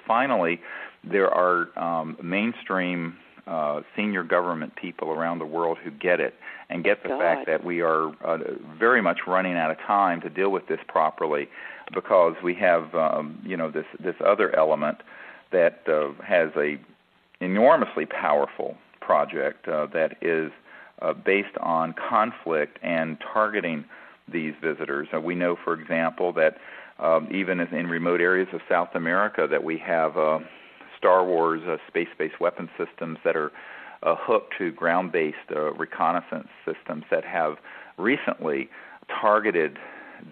finally there are mainstream senior government people around the world who get it and get the fact that we are very much running out of time to deal with this properly, because we have this other element that has a enormously powerful project that is based on conflict and targeting these visitors. We know, for example, that even in remote areas of South America, that we have Star Wars space-based weapon systems that are hooked to ground-based reconnaissance systems that have recently targeted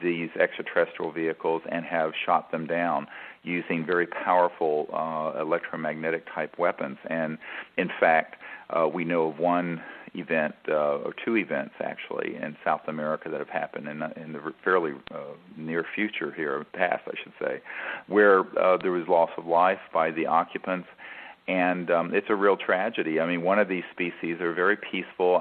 these extraterrestrial vehicles and have shot them down using very powerful electromagnetic-type weapons. And, in fact, we know of one event, or two events actually, in South America that have happened in the fairly near future here, past I should say, where there was loss of life by the occupants, and it's a real tragedy. I mean, one of these species are very peaceful.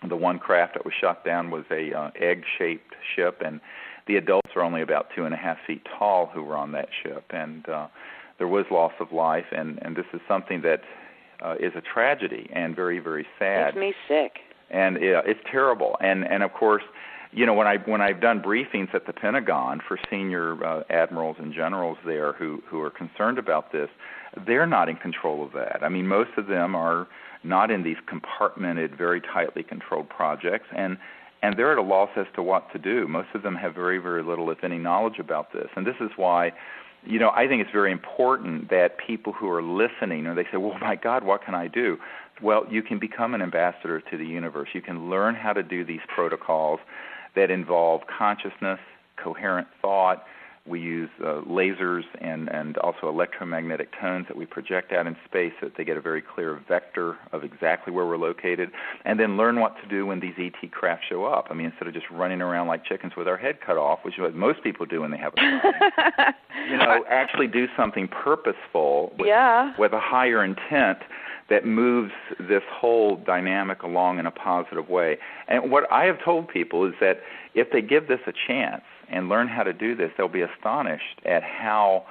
The one craft that was shot down was a egg-shaped ship, and the adults are only about 2.5 feet tall who were on that ship, and there was loss of life, and this is something that is a tragedy and very, very sad. Makes me sick. And it's terrible. And of course, when I've done briefings at the Pentagon for senior admirals and generals there who are concerned about this, they're not in control of that. I mean, most of them are not in these compartmented, very tightly controlled projects, and they're at a loss as to what to do. Most of them have very, very little, if any, knowledge about this. And this is why, I think it's very important that people who are listening, or they say, well, my God, what can I do? Well, you can become an ambassador to the universe. You can learn how to do these protocols that involve consciousness, coherent thought. We use lasers and also electromagnetic tones that we project out in space so that they get a very clear vector of exactly where we're located, and then learn what to do when these ET craft show up. I mean, instead of just running around like chickens with our head cut off, which is what most people do when they have a sign, actually do something purposeful with a higher intent that moves this whole dynamic along in a positive way. And what I have told people is that if they give this a chance and learn how to do this, they'll be astonished at how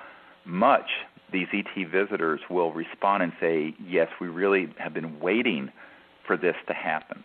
much these ET visitors will respond and say, yes, we really have been waiting for this to happen.